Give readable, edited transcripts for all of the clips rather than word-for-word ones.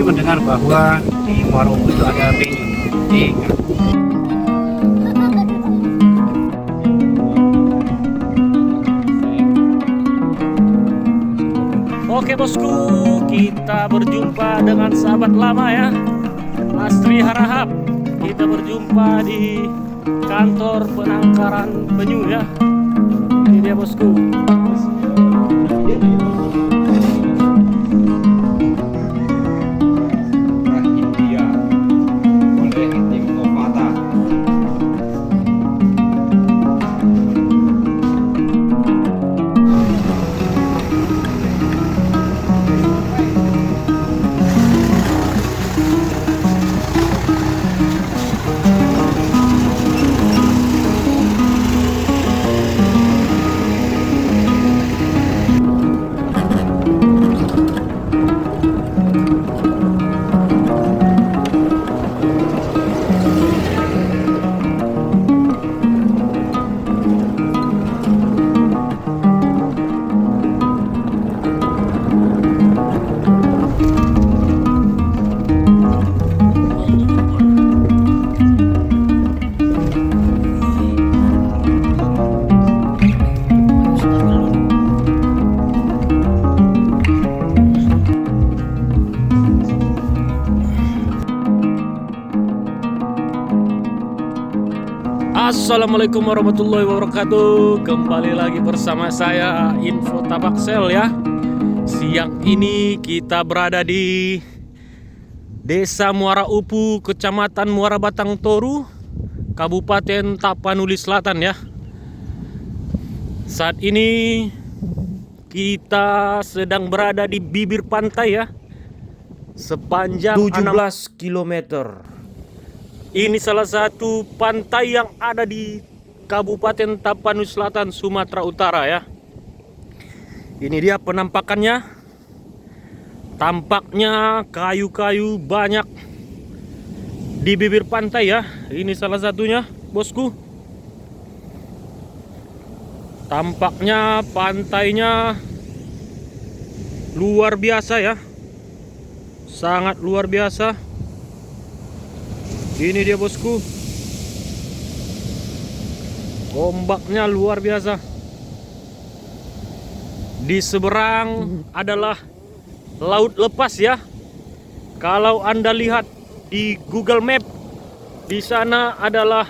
kami mendengar bahwa di Muara Upu itu ada penyu. Jadi, oke bosku, kita berjumpa dengan sahabat lama ya, Astri Harahap. Kita berjumpa di kantor penangkaran penyu ya. Ini dia bosku. Assalamualaikum warahmatullahi wabarakatuh. Kembali lagi bersama saya Info Tabaksel ya. Siang ini kita berada di Desa Muara Upu, Kecamatan Muara Batang Toru, Kabupaten Tapanuli Selatan ya. Saat ini kita sedang berada di bibir pantai ya, sepanjang 17 km. Ini salah satu pantai yang ada di Kabupaten Tapanuli Selatan, Sumatera Utara ya. Ini dia penampakannya. Tampaknya kayu-kayu banyak di bibir pantai ya. Ini salah satunya, bosku. Tampaknya pantainya luar biasa ya. Sangat luar biasa. Ini dia bosku, ombaknya luar biasa. Di seberang adalah laut lepas ya. Kalau Anda lihat di Google Map, di sana adalah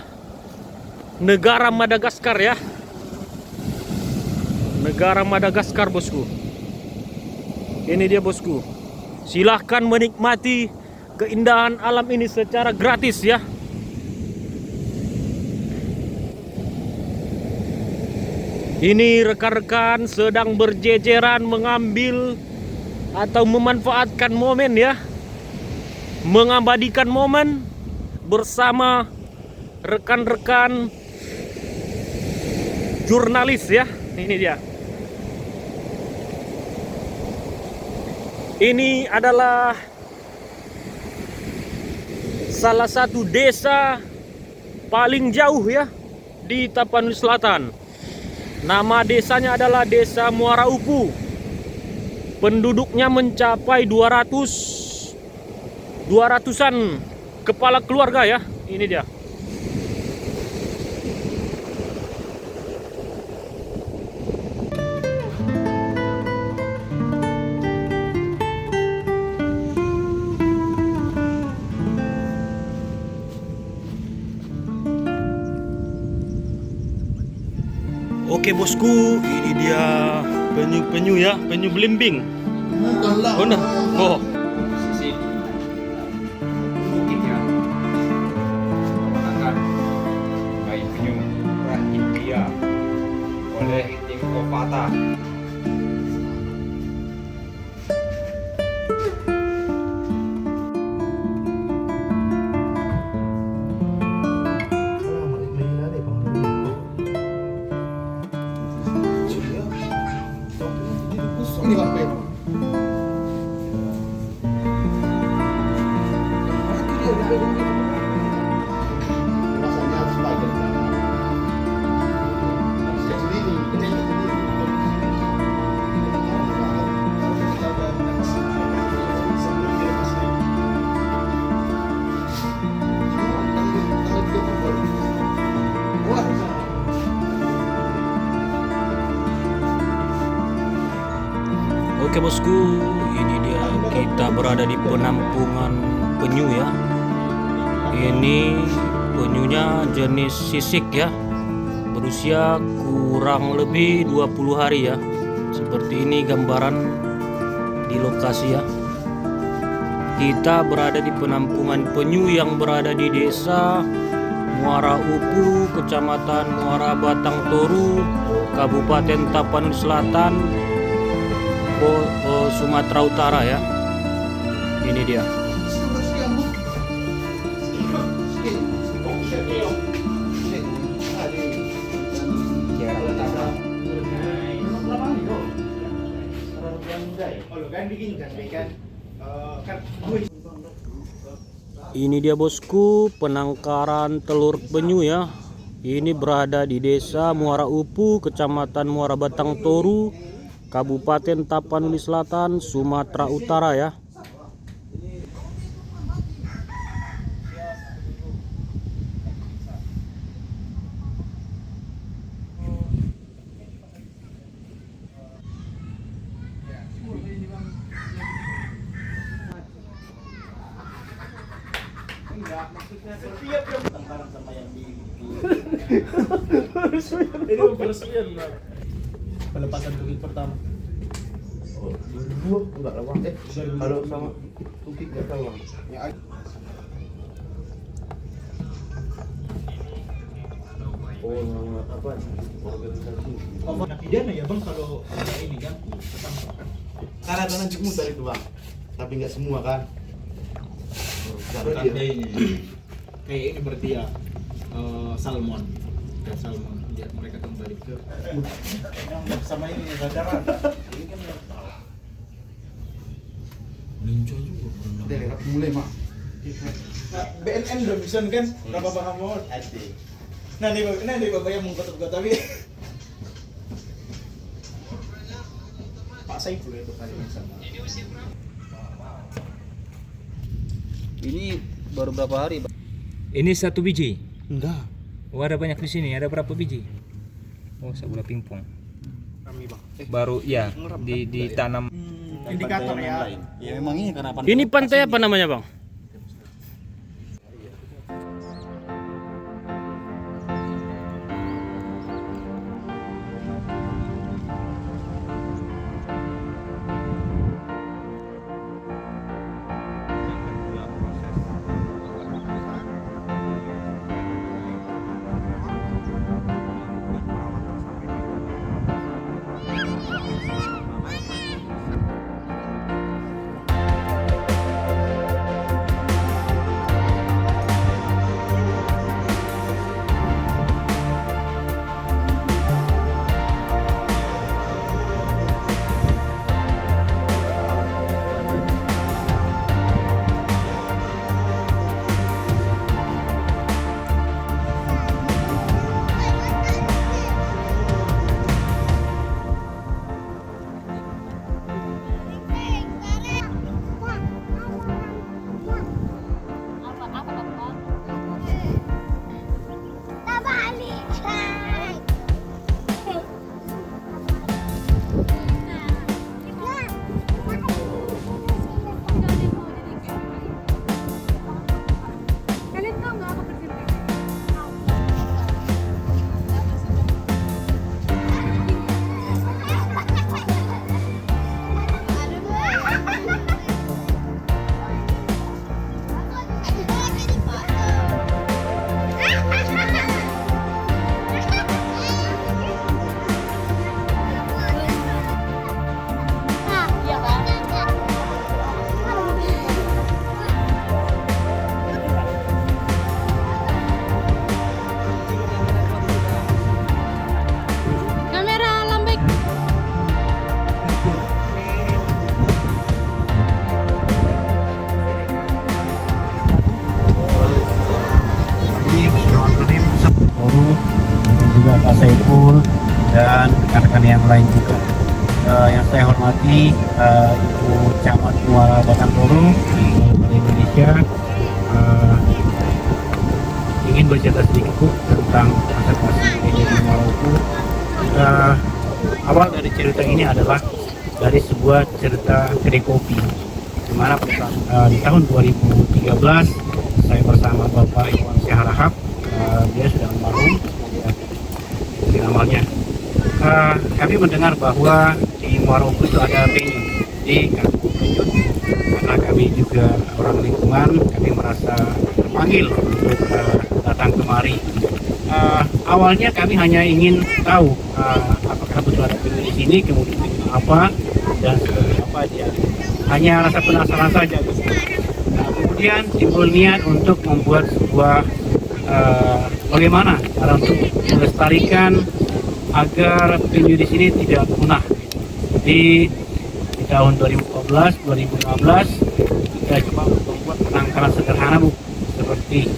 negara Madagaskar ya. Negara Madagaskar bosku. Ini dia bosku. Silahkan menikmati keindahan alam ini secara gratis ya. Ini rekan-rekan sedang berjejeran mengambil atau memanfaatkan momen ya, mengabadikan momen bersama rekan-rekan jurnalis ya. Ini dia. Ini adalah salah satu desa paling jauh ya di Tapanuli Selatan. Nama desanya adalah Desa Muara Upu. Penduduknya mencapai 200-an kepala keluarga ya. Ini dia. Oke bosku, ini dia penyu-penyu ya, penyu belimbing. Bukanlah. Benar. Oh. Sisi bukit ya. Pemandangan bayi penyu India oleh Tingko Fata. Ini apa? Oke bosku, ini dia kita berada di penampungan penyu ya. Ini penyunya jenis sisik ya, berusia kurang lebih 20 hari ya. Seperti ini gambaran di lokasi ya. Kita berada di penampungan penyu yang berada di desa Muara Upu, Kecamatan Muara Batang Toru, Kabupaten Tapanuli Selatan, Sumatera Utara ya. Ini dia. Ini dia bosku, penangkaran telur penyu ya. Ini berada di desa Muara Upu, Kecamatan Muara Batang Toru, Kabupaten Tapanuli Selatan, Sumatera Utara ya. Ini peresmian pelepasan tukik pertama. Oh, 2002 enggak lama. Kalau sama tukik enggak tahu bang. Oh, apa? Organisasi. Oh, pidana ya bang kalau ada ini kan ketangkap kan. Karena ada nanti muter itu bang, tapi nggak semua kan. Berarti ini kayak ini berarti ya salmon dan salmon biar mereka kembali ke yang sama ini sadaran. Ini kan lincah juga. Dari mulai mak. BNN udah bisa kan berapa paham mau? Nah nih bapak yang mengkotak-kotak tapi Pak Saiful itu kali yang sama. Ini baru berapa hari, Bang? Ini 1 biji. Enggak. Oh, ada banyak di sini. Ada berapa biji? Oh, sebuah pingpong. Kami bang. Baru ya ditanam. Indikator ya. Ya memang ini karena Ini pantai apa namanya bang? juga Pak Saiful dan rekan-rekan yang lain juga. Yang saya hormati Ibu Camat Muara Batang Toru di Indonesia, ingin bercerita sedikit tentang konservasi penyu di Muara Upu. Awal dari cerita ini adalah dari sebuah cerita kedai kopi, di mana di tahun 2013 saya bersama Bapak Iwan Syaharahap, dia sudah almarhum, di amalnya. Kami mendengar bahwa di Muaraupu itu ada venue di Kampung Penyut. Karena kami juga orang lingkungan, kami merasa terpanggil untuk datang kemari. Awalnya kami hanya ingin tahu apakah betul ada venue di sini, kemudian apa dan seperti apa dia. Hanya rasa penasaran saja. Kemudian timbul niat untuk membuat sebuah bagaimana cara untuk melestarikan agar penyu di sini tidak punah. Jadi di tahun 2014, 2015 kita coba membuat penangkaran sederhana, Bu, seperti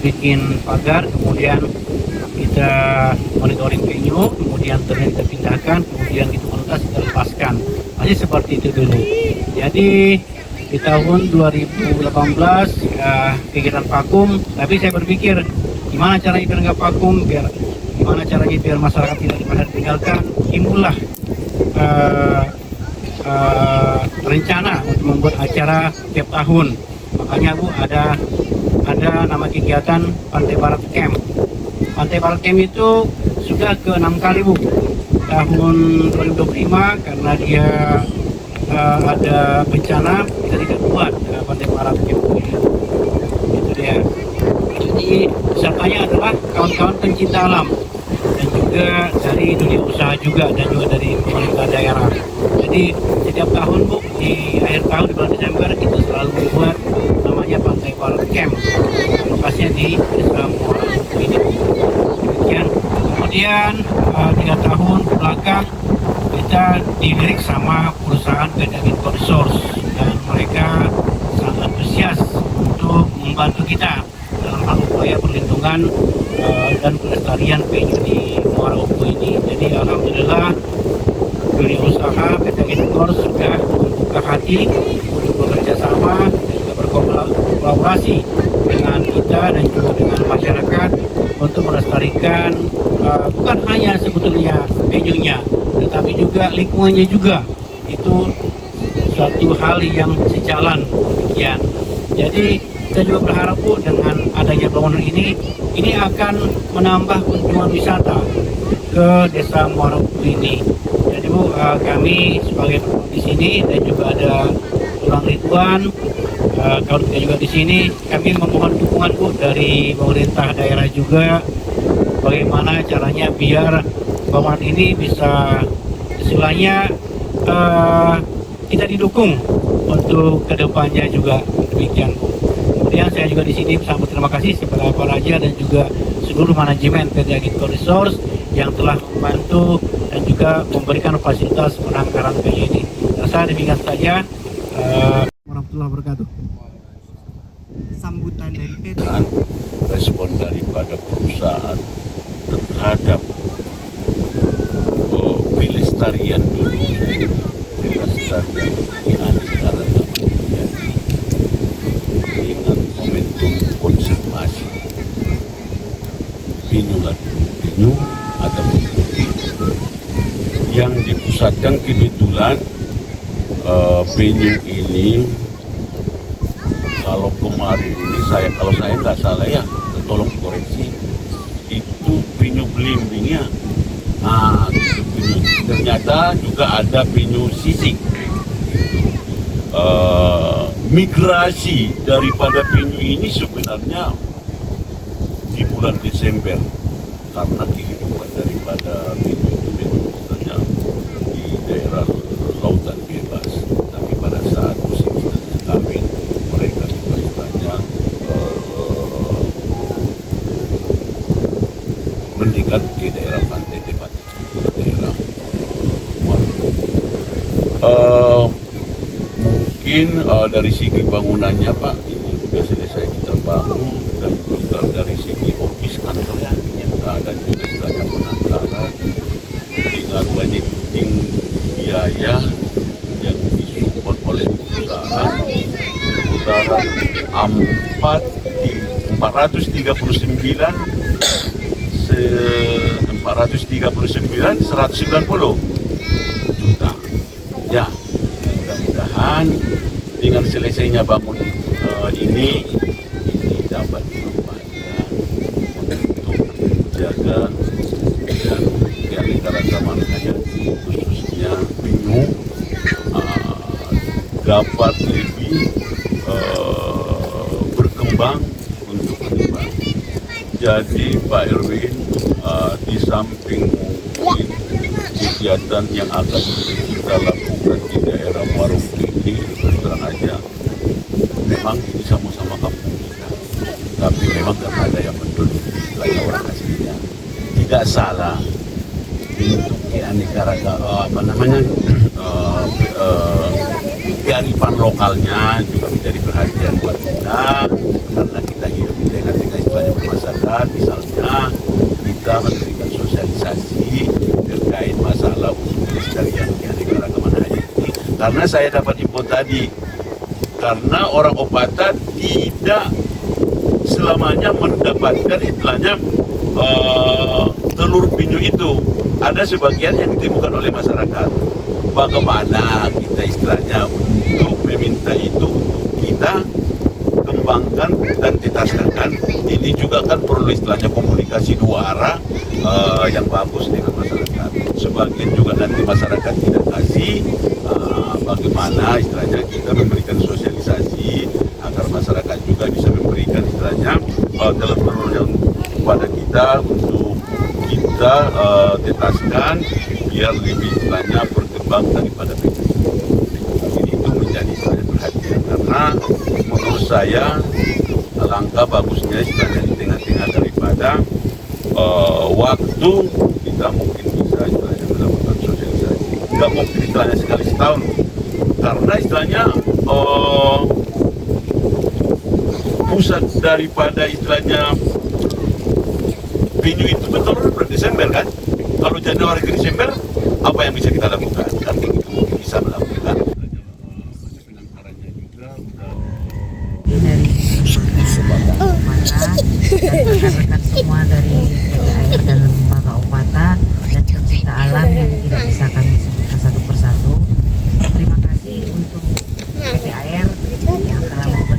bikin pagar, kemudian kita monitoring penyu, kemudian ternyata pindahkan, kemudian itu menutas kita lepaskan. Masih seperti itu dulu. Jadi di tahun 2018 kegiatan vakum, tapi saya berpikir gimana caranya biar nggak vakum, gimana caranya biar masyarakat tidak ditinggalkan. Timbullah rencana untuk membuat acara tiap tahun. Makanya Bu, ada nama kegiatan Pantai Barat Camp. Pantai Barat Camp itu sudah ke-6 kali, Bu. Tahun 2025 karena dia ada bencana, kita tidak buat Pantai Barat Camp itu dia. Jadi pesertanya adalah kawan-kawan pencinta alam dan juga dari dunia usaha juga, dan juga dari pemerintah daerah. Jadi setiap tahun, Bu, di akhir tahun di bulan Desember kita selalu membuat namanya Pantai Barat Camp. Lokasinya di Desa Muaraupu ini. Demikian. Kemudian 3 tahun belakang kita dilirik sama perusahaan PT Agriculture Resource, dan mereka sangat antusias untuk membantu kita dalam hal upaya perlindungan dan pelestarian penyu di Muaraupu ini. Jadi alhamdulillah dunia usaha PT Agriculture sudah membuka hati untuk bekerja sama dan juga berkolaborasi dengan kita dan juga dengan masyarakat untuk melestarikan bukan hanya sebetulnya penyunya, tetapi juga lingkungannya juga. Itu suatu hal yang sejalan demikian. Jadi kita juga berharap, Bu, dengan adanya bangunan ini akan menambah kunjungan wisata ke Desa Muaraupu ini. Jadi, Bu, kami sebagai di sini dan juga ada Tulang Ridwan, kawan kita juga di sini, kami memohon dukungan, Bu, dari pemerintah daerah juga, bagaimana caranya biar bangunan ini bisa istilahnya kita didukung untuk kedepannya juga demikian, Bu. Kemudian saya juga di sini sangat berterima kasih kepada Pak Raja dan juga seluruh manajemen PT Agriculture Resource yang telah membantu dan juga memberikan fasilitas penangkaran penyu ini. Saya demikian saja. Warahmatullahi wabarakatuh. Sambutan dari PT. Respon daripada perusahaan terhadap pelestarian dulu, pelestarian dengan momentum konservasi penyu ataupun putih yang dipusatkan. Kebetulan penyu ini kalau kemarin ini kalau saya nggak salah ya, tolong koreksi, itu penyu belimbingnya. Nah, itu penyu. Ternyata juga ada penyu sisik. Migrasi daripada penyu ini sebenarnya di bulan Desember, karena kehidupan daripada penyu itu memang sebenarnya di daerah lautan bebas. Tapi pada saat musim kawin, mereka sebenarnya mendekat ke daerah pantai depan, daerah Muaraupu. Mungkin dari segi bangunannya, Pak, ini sudah selesai kita bangun, dan juga dari segi office kantornya dan juga banyak penangkaran dengan budgeting biaya yang disupport oleh perusahaan sekitaran 439 190 juta. saja. Mudah-mudahan dengan selesainya bangun ini dapat membantu untuk menjaga dan keanekaragaman hayati khususnya penyu dapat lebih berkembang untuk ke depan. Jadi Pak Erwin, di samping mungkin kegiatan yang akan kita lakukan di daerah Muarauke ini, terang aja, memang ini sama-sama kampung kita, tapi memang tidak ada yang menduduki wilayah orang aslinya. Tidak salah untuk keanekaragaman kearifan lokalnya juga menjadi perhatian buat kita, karena kita hidup di tengah-tengah istilahnya bermasyarakat. Misalnya kita memberikan sosialisasi terkait masalah usul pelestarian keanekaragaman hayati. Karena saya dapat info tadi, karena orang Opata tidak selamanya mendapatkan istilahnya telur penyu itu. Ada sebagian yang ditemukan oleh masyarakat. Bagaimana kita istilahnya untuk meminta itu untuk kita kembangkan dan ditaskan. Ini juga kan perlu istilahnya komunikasi dua arah yang bagus dengan masyarakat. Sebagian juga nanti masyarakat tidak kasih, bagaimana istilahnya kita memberikan sosialisasi agar masyarakat juga bisa memberikan istilahnya telur-telurnya kepada kita untuk kita tetaskan biar lebih istilahnya berkembang daripada itu. Itu menjadi saya perhatian karena menurut saya alangkah bagusnya istilahnya di tengah-tengah daripada waktu kita mungkin bisa istilahnya melakukan sosialisasi. Nggak mungkin istilahnya sekali setahun karena istilahnya pusat daripada istilahnya penyu itu betul ber Desember kan. Kalau Januari ke Desember apa yang bisa kita lakukan? Kan itu mungkin bisa melakukan. Penangkarannya juga dari rekan-rekan semua dari air dan lembaga Opata dan pencipta alam yang tidak bisa kami sebutkan satu persatu. Terima kasih untuk PT Air yang telah memberikan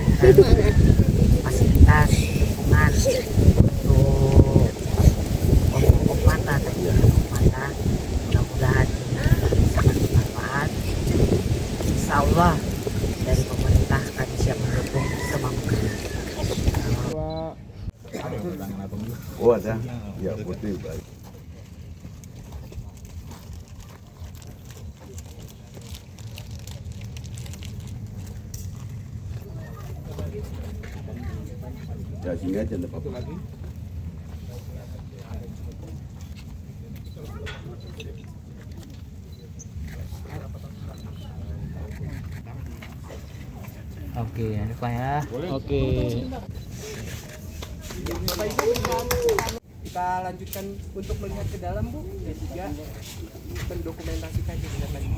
fasilitas dukungan untuk Opata dan Opata. Mudah-mudahan ini sangat bermanfaat. Insya Allah dari pemerintah kami siap mendukung semampu. oh ada, ya putih baik. Ya sini aja nggak apa-apa. Oke, ini Pak ya. Oke. Kita lanjutkan untuk melihat ke dalam, Bu, dan juga mendokumentasikan dengan lagi.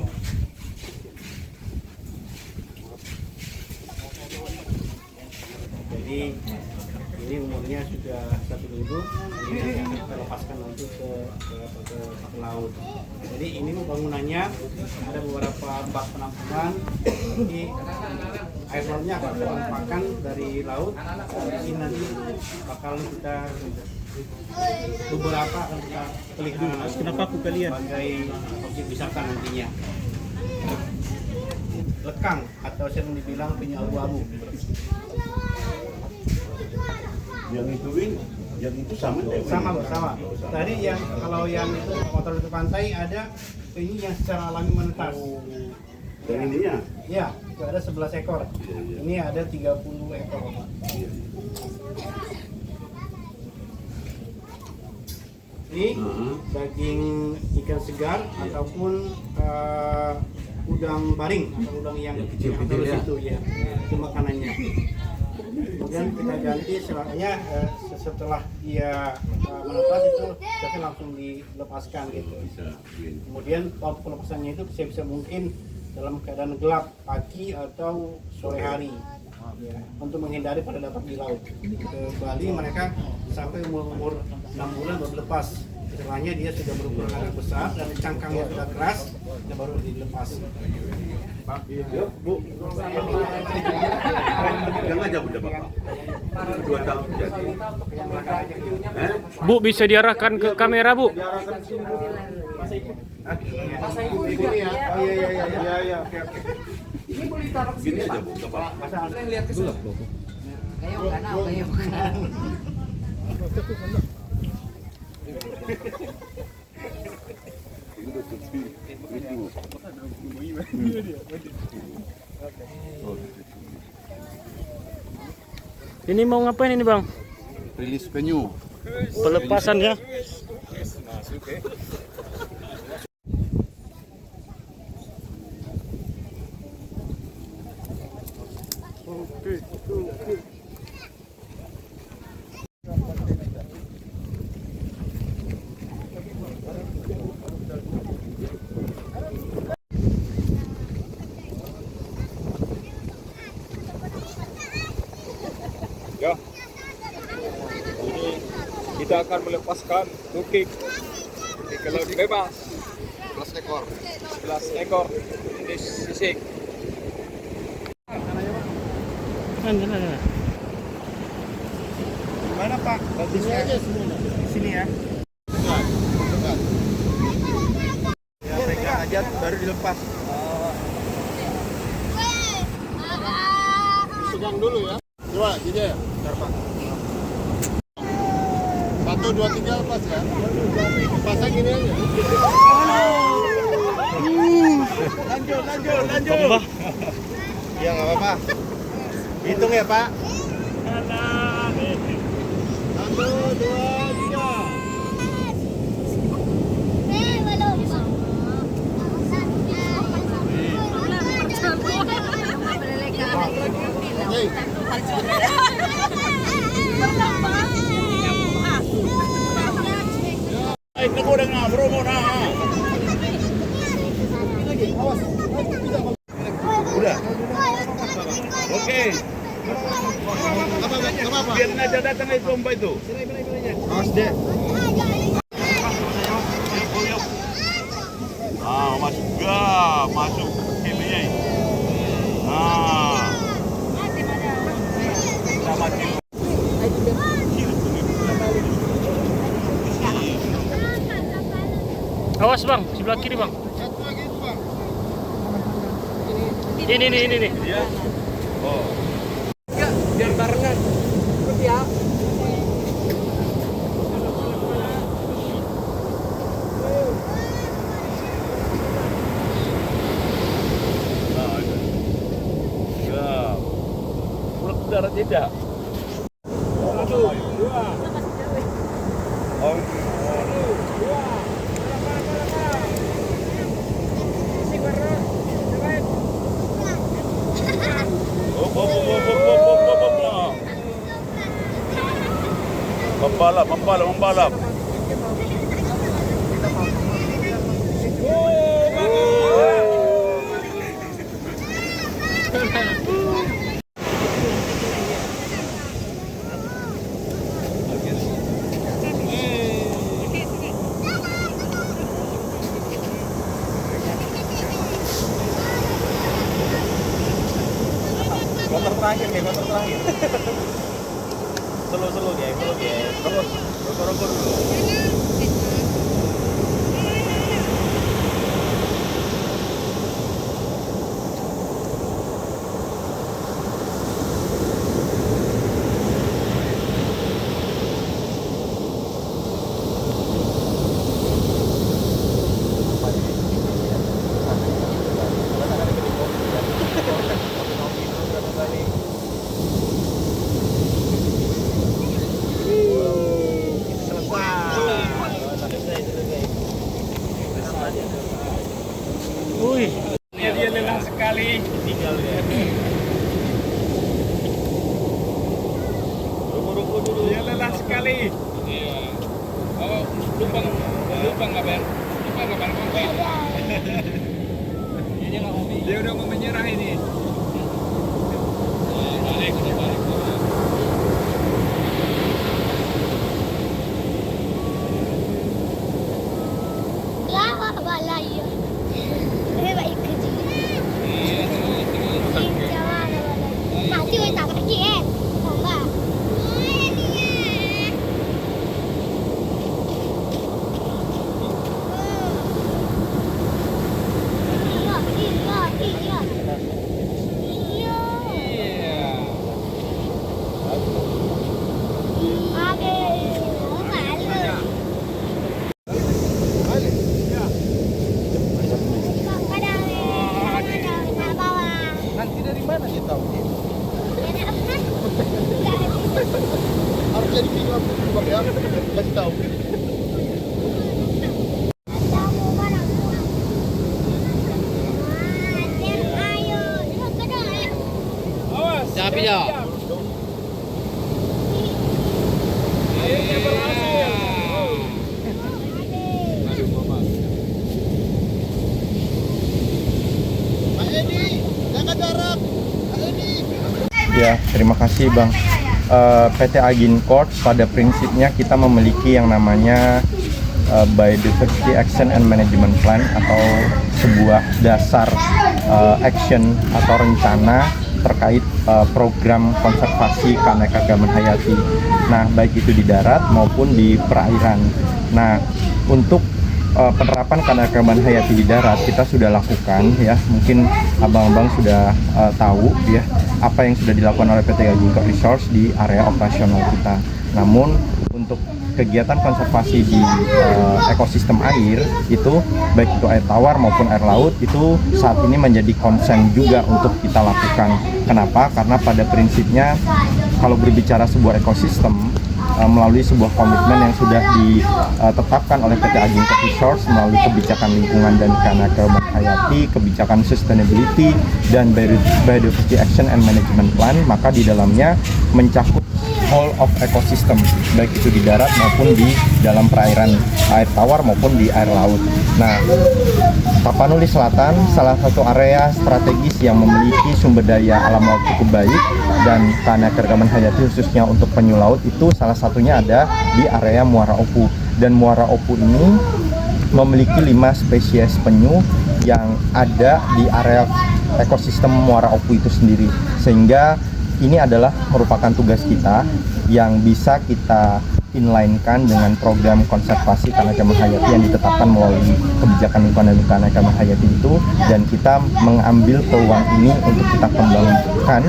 Jadi ini umurnya sudah 1 minggu, ini akan kita lepaskan nanti ke laut. Jadi ini bangunannya ada beberapa bak penampungan, jadi air lautnya akan kita limpahkan dari laut. Di sini nanti bakal kita beberapa akan kita klik dulu. Kenapa aku kalian? Sebagai objek wisata nantinya. Lekang atau sering dibilang penyu abu-abu. Yang itu sama Sama. Tadi yang kalau yang itu motor itu pantai ada penyu yang secara alami menetas. Dan ininya? Ya, itu ada 11 ekor. Iya. Ini ada 30 ekor. Ini daging ikan segar ataupun udang baring atau udang yang kecil-kecil ya. Itu ya, itu makanannya. Kemudian kita ganti setelah dia menetas itu kita langsung dilepaskan gitu. Kemudian waktu pelepasannya itu bisa mungkin dalam keadaan gelap pagi atau sore hari ya, untuk menghindari pada dapat di laut. Ke Bali mereka sampai umur 6 bulan baru lepas. Setelahnya dia sudah berukuran agak besar dan cangkangnya sudah keras, baru dilepas. Yuk, Bu. Yang aja udah Bapak. 2 tahun jadi. Bu, bisa diarahkan ke kamera, Bu? Ini ya. Oh iya. Oke. Ini boleh ditaruh ke Gini sini, aja Pak. Bu, enggak apa-apa. Kalian lihat ke sana. Kayak bukan. Ini mau ngapain ini, Bang? Rilis penyu. Pelepasan ya? Ya. Ini kita akan melepaskan tukik ke laut bebas. 11 ekor. 11 ekor di sisik. Mana Pak? Sini aja sini ya. Ya pegang aja baru dilepas. Sedang dulu ya. Coba, gini ya. Bentar Pak. 1, 2, 3 lepas ya. Pasang gini aja. Lanjut. Ya nggak apa-apa. Hitung ya Pak. 1, 2, 3. Hey. Ito ko na nga, bro mo na. Udah. Oke. Biar aja datang itu Mbak itu. Awas deh. Masuk gak? Masuk ininya. Awas, Bang, sebelah kiri, Bang. Satu lagi itu Bang. Ini. Ya. Oh. Biar barengan. Terus ya. Nah, itu. Ya. Kurang udara tidak. 1, 2. Oh. Membalap. Kotor terakhir. Selo ya. Terus. Rokok dulu. Wih, Dia lelah sekali. Tinggal ya. Rokok dulu. Dia lelah sekali. Iya. Oh, lupa nggak Ber? Lupa nggak Ber? Dia udah mau menyerah ini. Balik. Lah, balay. Gimana dia tahu? Harus jadi film Bang ya, kasih tahu. Tapi ya. Ya, terima kasih Bang. PT Agincorp pada prinsipnya kita memiliki yang namanya Biodiversity Action and Management Plan atau sebuah dasar action atau rencana terkait program konservasi keanekaragaman hayati. Nah, baik itu di darat maupun di perairan. Nah, untuk penerapan keanekaragaman hayati di darat kita sudah lakukan ya. Mungkin abang-abang sudah tahu ya apa yang sudah dilakukan oleh PT Agincorp Resource di area operasional kita. Namun untuk kegiatan konservasi di ekosistem air itu baik itu air tawar maupun air laut itu saat ini menjadi concern juga untuk kita lakukan. Kenapa? Karena pada prinsipnya kalau berbicara sebuah ekosistem melalui sebuah komitmen yang sudah ditetapkan oleh PT Agincorp Resource melalui kebijakan lingkungan dan keanekaragaman hayati, kebijakan sustainability dan biodiversity action and management plan, maka di dalamnya mencakup whole of ecosystem, baik itu di darat maupun di dalam perairan air tawar maupun di air laut. Nah, Tapanuli Selatan salah satu area strategis yang memiliki sumber daya alam laut cukup baik dan keanekaragaman hayati khususnya untuk penyu laut itu salah satunya ada di area Muara Opu. Dan Muara Opu ini memiliki 5 spesies penyu yang ada di area ekosistem Muara Opu itu sendiri, sehingga ini adalah merupakan tugas kita yang bisa kita inline-kan dengan program konservasi keanekaragaman hayati yang ditetapkan melalui kebijakan lingkungan dan keanekaragaman hayati itu, dan kita mengambil peluang ini untuk kita kembangkan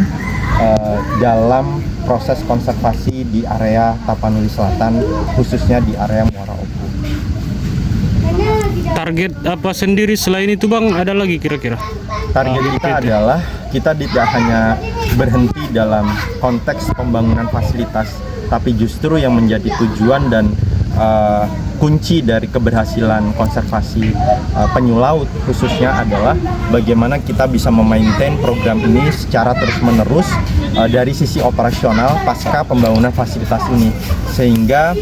dalam proses konservasi di area Tapanuli Selatan, khususnya di area Muara Opu. Target apa sendiri selain itu Bang, ada lagi kira-kira? Target kita adalah kita tidak hanya berhenti dalam konteks pembangunan fasilitas, tapi justru yang menjadi tujuan dan kunci dari keberhasilan konservasi penyu laut khususnya adalah bagaimana kita bisa memaintain program ini secara terus-menerus dari sisi operasional pasca pembangunan fasilitas ini, sehingga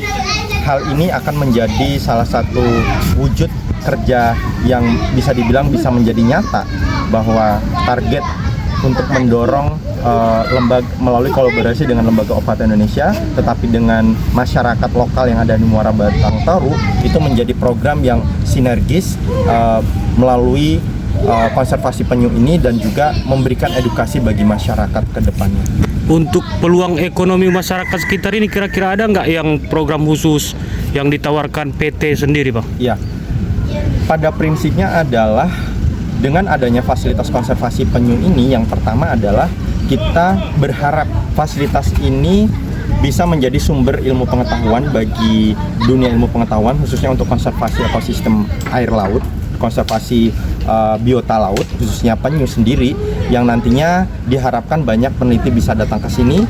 hal ini akan menjadi salah satu wujud kerja yang bisa dibilang bisa menjadi nyata bahwa target untuk mendorong lembaga melalui kolaborasi dengan Lembaga Opat Indonesia, tetapi dengan masyarakat lokal yang ada di Muara Batang Toru itu menjadi program yang sinergis melalui konservasi penyu ini dan juga memberikan edukasi bagi masyarakat ke depannya. Untuk peluang ekonomi masyarakat sekitar ini kira-kira ada nggak yang program khusus yang ditawarkan PT sendiri Bang? Ya, pada prinsipnya adalah dengan adanya fasilitas konservasi penyu ini, yang pertama adalah kita berharap fasilitas ini bisa menjadi sumber ilmu pengetahuan bagi dunia ilmu pengetahuan, khususnya untuk konservasi ekosistem air laut, konservasi biota laut, khususnya penyu sendiri, yang nantinya diharapkan banyak peneliti bisa datang ke sini,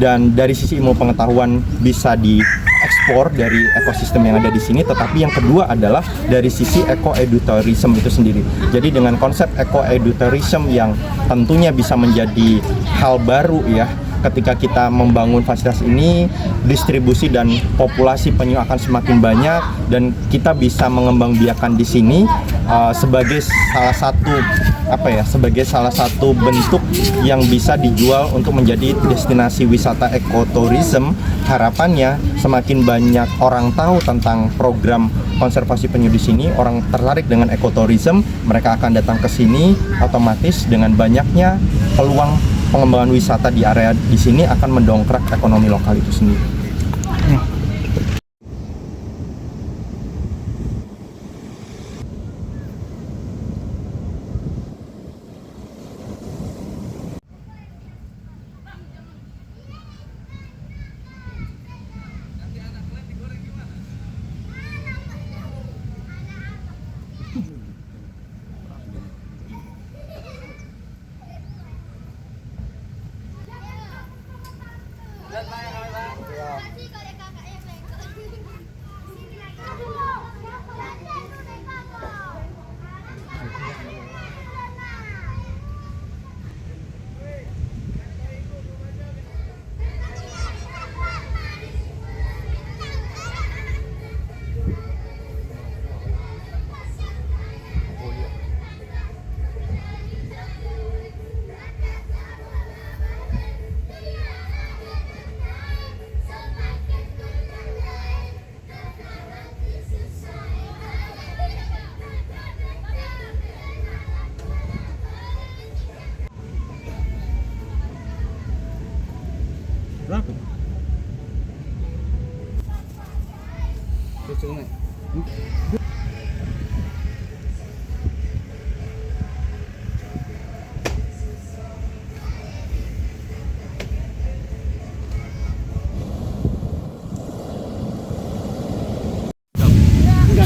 dan dari sisi ilmu pengetahuan bisa diekspor dari ekosistem yang ada di sini. Tetapi yang kedua adalah dari sisi eco-edutourism itu sendiri. Jadi dengan konsep eco-edutourism yang tentunya bisa menjadi hal baru ya, ketika kita membangun fasilitas ini, distribusi dan populasi penyu akan semakin banyak, dan kita bisa mengembangbiakan di sini sebagai salah satu bentuk yang bisa dijual untuk menjadi destinasi wisata ekotourism. Harapannya semakin banyak orang tahu tentang program konservasi penyu di sini, orang tertarik dengan ekotourism, mereka akan datang ke sini, otomatis dengan banyaknya peluang pengembangan wisata di area di sini akan mendongkrak ekonomi lokal itu sendiri.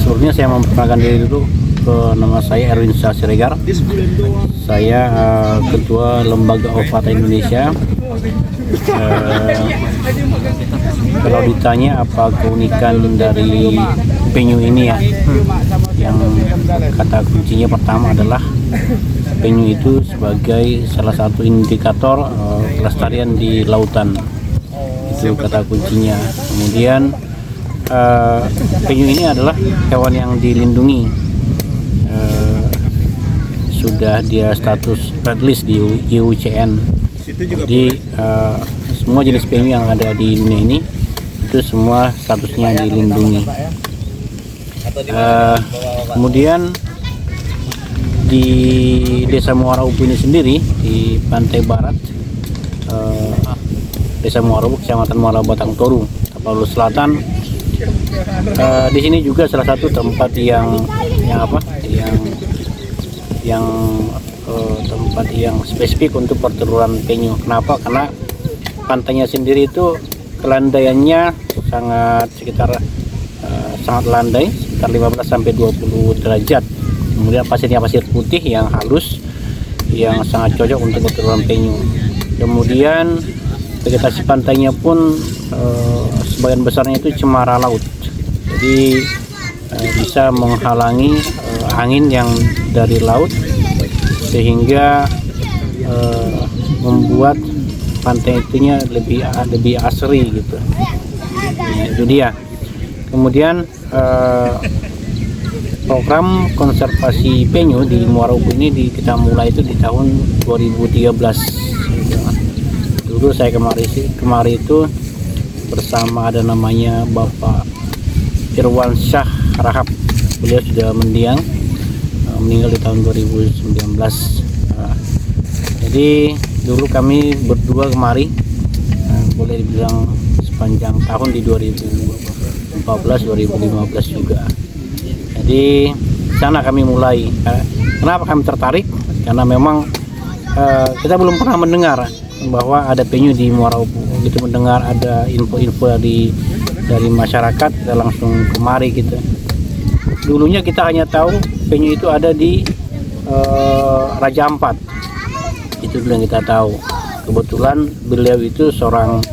Sebelumnya saya memperkenalkan diri dulu. Nama saya Erwin Syah Siregar. Saya Ketua Lembaga Ovata Indonesia. Kalau ditanya apa keunikan dari penyu ini ya, yang kata kuncinya pertama adalah penyu itu sebagai salah satu indikator kelestarian di lautan. Itu kata kuncinya. Kemudian penyu ini adalah hewan yang dilindungi. Sudah dia status red list di IUCN. Jadi semua jenis penyu yang ada di dunia ini itu semua statusnya dilindungi. Kemudian di Desa Muara Upu ini sendiri di pantai barat Desa Muara Upu, Kecamatan Muara Batang Toru, Palu Selatan. Di sini juga salah satu tempat yang tempat yang spesifik untuk perteluran penyu. Kenapa? Karena pantainya sendiri itu kelandaiannya sangat landai, sekitar 15 sampai 20 derajat. Kemudian pasirnya pasir putih yang halus, yang sangat cocok untuk perteluran penyu. Kemudian vegetasi pantainya pun sebagian besarnya itu cemara laut, jadi bisa menghalangi angin yang dari laut, sehingga membuat pantai itunya lebih asri gitu. Nah, itu dia. Kemudian program konservasi penyu di Muara Upu ini kita mulai itu di tahun 2013. Dulu saya kemari itu bersama ada namanya Bapak Irwan Syah Rahab. Beliau sudah meninggal di tahun 2019. Jadi dulu kami berdua kemari, boleh dibilang sepanjang tahun di 2014-2015 juga. Jadi sana kami mulai. Kenapa kami tertarik? Karena memang kita belum pernah mendengar bahwa ada penyu di Muara Upu. Gitu, mendengar ada info-info dari masyarakat, kita langsung kemari gitu. Dulunya kita hanya tahu penyu itu ada di Raja Ampat, itu dulu yang kita tahu. Kebetulan beliau itu seorang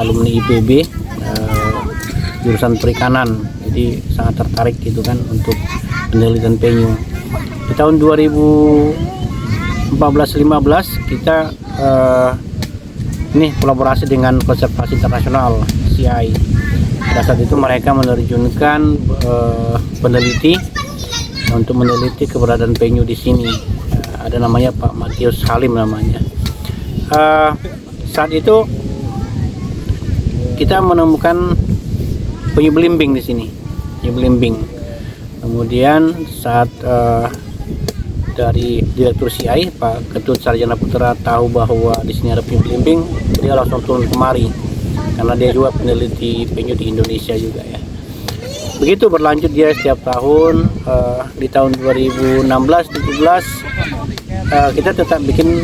alumni IPB jurusan perikanan, jadi sangat tertarik gitu kan untuk penelitian penyu. Di tahun 2014-15 kita ini kolaborasi dengan Konservasi Internasional CI. Pada saat itu mereka menerjunkan peneliti untuk meneliti keberadaan penyu di sini. Ada namanya Pak Matius Halim namanya. Saat itu kita menemukan penyu belimbing di sini, penyu belimbing. Kemudian saat dari Direktur CI Pak Ketut Sarjana Putra tahu bahwa di sini ada penyu belimbing, dia langsung turun kemari karena dia juga peneliti penyu di Indonesia juga ya. Begitu berlanjut dia setiap tahun. Di tahun 2016-17 kita tetap bikin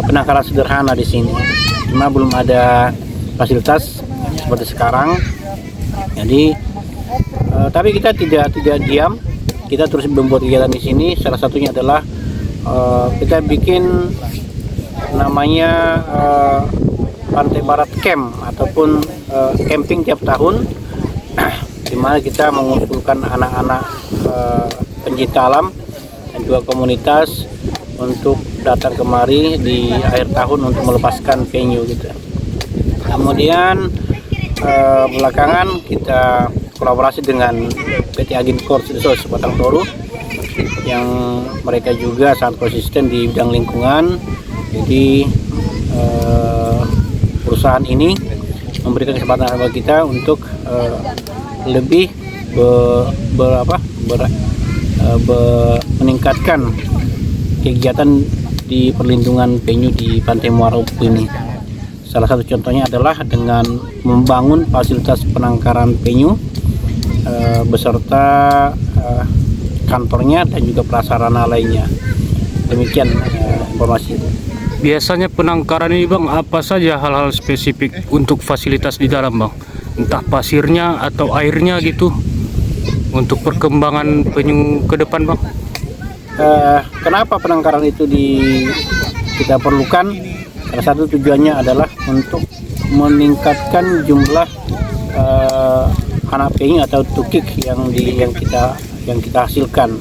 penangkaran sederhana di sini, cuma belum ada fasilitas seperti sekarang. Jadi tapi kita tidak diam, kita terus membuat kegiatan di sini. Salah satunya adalah kita bikin namanya Pantai Barat Camp ataupun camping tiap tahun, di mana kita mengumpulkan anak-anak pencinta alam dan juga komunitas untuk datang kemari di akhir tahun untuk melepaskan penyu gitu. Kemudian belakangan kita kolaborasi dengan PT Agincorp Sidosos Batang Toru, yang mereka juga sangat konsisten di bidang lingkungan. Jadi perusahaan ini memberikan kesempatan kepada kita untuk lebih meningkatkan kegiatan di perlindungan penyu di Pantai Muara Upu ini. Salah satu contohnya adalah dengan membangun fasilitas penangkaran penyu beserta kantornya dan juga prasarana lainnya. Demikian informasi. Biasanya penangkaran ini bang, apa saja hal-hal spesifik untuk fasilitas di dalam bang? Entah pasirnya atau airnya gitu, untuk perkembangan penyu ke depan bang? Kenapa penangkaran itu kita perlukan? Salah satu tujuannya adalah untuk meningkatkan jumlah anak penyu atau tukik yang kita hasilkan,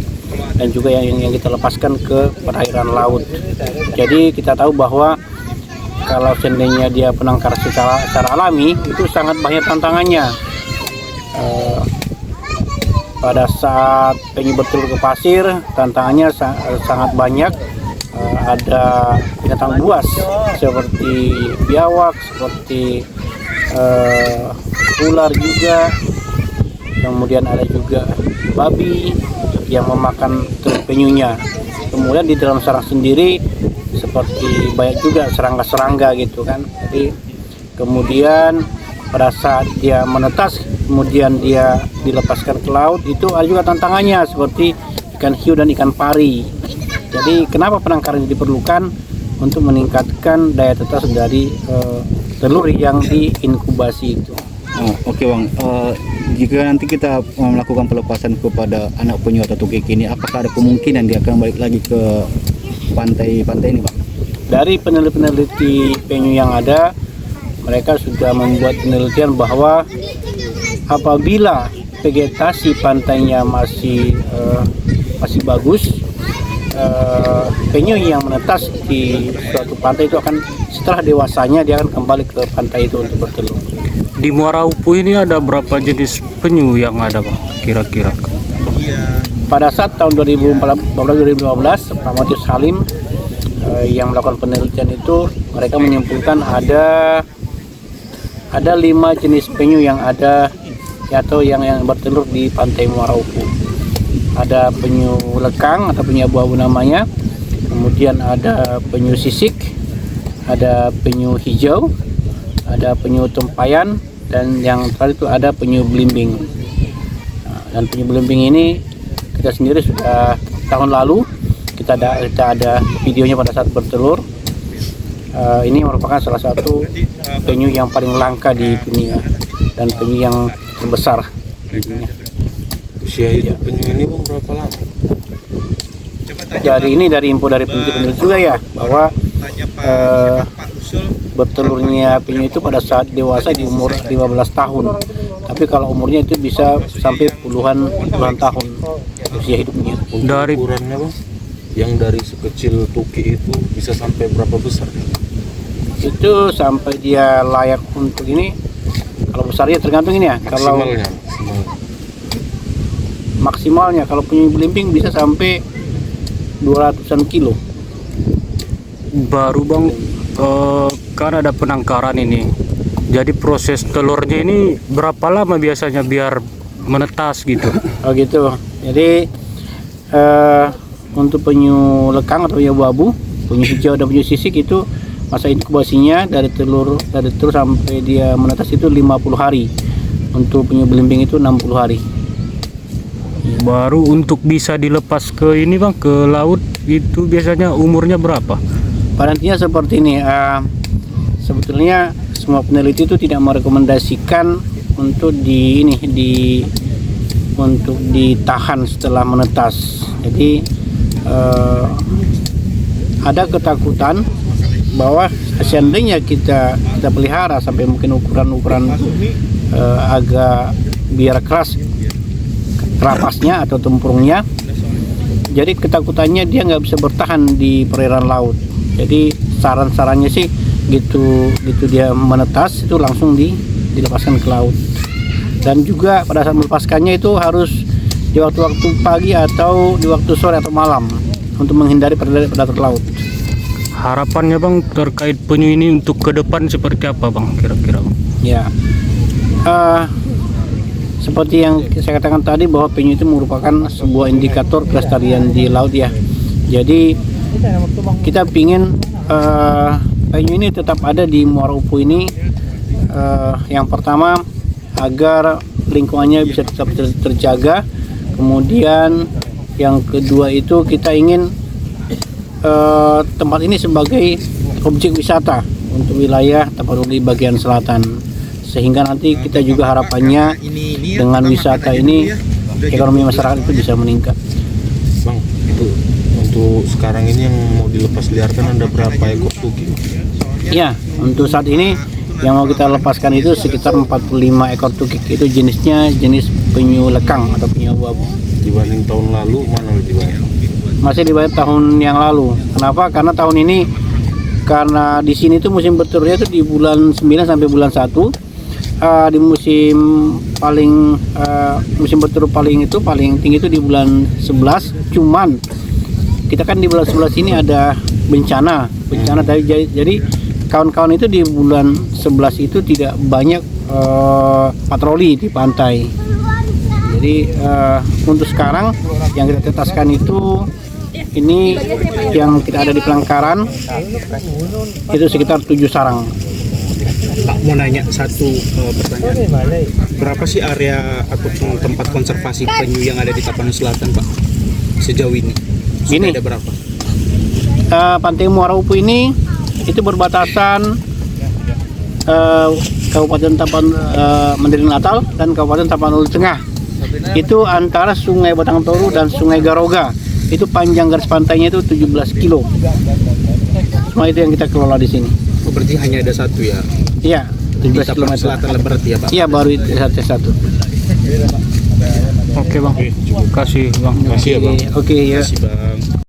dan juga yang kita lepaskan ke perairan laut. Jadi kita tahu bahwa kalau seandainya dia penangkar secara alami itu sangat banyak tantangannya. Pada saat penyu bertelur ke pasir, tantangannya sangat banyak. Ada binatang buas seperti biawak, seperti ular juga, kemudian ada juga babi yang memakan telur penyunya. Kemudian di dalam sarang sendiri seperti banyak juga serangga-serangga gitu kan. Jadi kemudian pada saat dia menetas, kemudian dia dilepaskan ke laut, itu ada juga tantangannya seperti ikan hiu dan ikan pari. Jadi kenapa penangkaran ini diperlukan? Untuk meningkatkan daya tetas dari telur yang diinkubasi itu. Oke bang, jika nanti kita melakukan pelepasan kepada anak penyu atau tukik ini, apakah ada kemungkinan dia akan balik lagi ke pantai ini bang? Dari peneliti penyu yang ada, mereka sudah membuat penelitian bahwa apabila vegetasi pantainya masih bagus, penyu yang menetas di suatu pantai itu akan, setelah dewasanya dia akan kembali ke pantai itu untuk bertelur. Di Muara Upu ini ada berapa jenis penyu yang ada bang kira-kira? Pada saat tahun 2014-2015 Pak Matius Halim yang melakukan penelitian itu, mereka menyimpulkan ada 5 jenis penyu yang ada atau yang bertelur di pantai Muara Upu. Ada penyu lekang atau penyu abu-abu namanya, kemudian ada penyu sisik, ada penyu hijau, ada penyu tumpayan, dan yang terakhir itu ada penyu belimbing. Dan penyu belimbing ini kita sendiri sudah tahun lalu kita ada videonya pada saat bertelur. Ini merupakan salah satu penyu yang paling langka di dunia dan penyu yang terbesar di dunia. Usia hidup penyu ini bang berapa lama? Jadi ini dari info dari peneliti juga ya, bahwa bertelurnya penyu itu pada saat dewasa di umur 15 tahun. Tapi kalau umurnya itu bisa sampai puluhan tahun usia hidupnya. Dari ukurannya bang, yang dari sekecil tuki itu bisa sampai berapa besar? Itu sampai dia layak untuk ini. Kalau besarnya tergantung ini ya. Kalau maksimalnya kalau penyu belimbing bisa sampai 200-an kilo. Baru bang, kan ada penangkaran ini. Jadi proses telurnya ini berapa lama biasanya biar menetas gitu? Oh gitu. Jadi untuk penyu lekang atau penyu abu-abu, penyu hijau dan penyu sisik itu masa inkubasinya dari telur sampai dia menetas itu 50 hari. Untuk penyu belimbing itu 60 hari. Baru untuk bisa dilepas ke ini bang, ke laut itu biasanya umurnya berapa? Pada intinya seperti ini. Sebetulnya semua peneliti itu tidak merekomendasikan untuk untuk ditahan setelah menetas. Jadi ada ketakutan bahwa seandainya kita pelihara sampai mungkin ukuran agak biar keras kerapasnya atau tempurungnya, jadi ketakutannya dia nggak bisa bertahan di perairan laut. Jadi sarannya sih gitu dia menetas itu langsung dilepaskan ke laut. Dan juga pada saat melepaskannya itu harus di waktu-waktu pagi atau di waktu sore atau malam untuk menghindari predator laut. Harapannya bang terkait penyu ini untuk ke depan seperti apa bang kira-kira? Ya, seperti yang saya katakan tadi bahwa penyu itu merupakan sebuah indikator kelestarian di laut ya. Jadi kita ingin penyu ini tetap ada di Muara Upu ini. Yang pertama agar lingkungannya bisa tetap terjaga. Kemudian yang kedua itu kita ingin tempat ini sebagai objek wisata untuk wilayah Tapanuli bagian selatan, sehingga nanti kita juga harapannya dengan wisata ini ekonomi masyarakat itu bisa meningkat. Bang, itu untuk sekarang ini yang mau dilepas liarkan ada berapa ekor tukik? Ya, untuk saat ini yang mau kita lepaskan itu sekitar 45 ekor tukik. Itu jenisnya jenis penyu lekang atau penyu abu-abu. Dibanding tahun lalu mana lebih banyak? Masih dibanding tahun yang lalu. Kenapa? Karena tahun ini karena di sini tuh musim bertelurnya itu di bulan 9 sampai bulan 1. Di musim bertelur paling tinggi itu di bulan 11. Cuman kita kan di bulan 11 ini ada bencana jadi kawan-kawan itu di bulan 11 itu tidak banyak patroli di pantai. Jadi untuk sekarang yang kita tetaskan itu ini yang kita ada di Pelangkaran itu sekitar 7 sarang. Pak, mau nanya satu pertanyaan. Berapa sih area atau tempat konservasi penyu yang ada di Tapanuli Selatan, Pak? Sejauh ini? Gini, ada berapa? Pantai Muara Upu ini itu berbatasan Kabupaten Mandailing Natal dan Kabupaten Tapanuli Tengah. Itu antara Sungai Batang Toru dan Sungai Garoga. Itu panjang garis pantainya itu 17 kilo. Semua itu yang kita kelola di sini. Oh, berarti hanya ada satu ya? Iya, 17 km. Selatan berarti ya, Pak? Iya, baru satu. Oke bang, terima kasih bang. Terima kasih ya bang. Oke, ya. Terima kasih, Bang.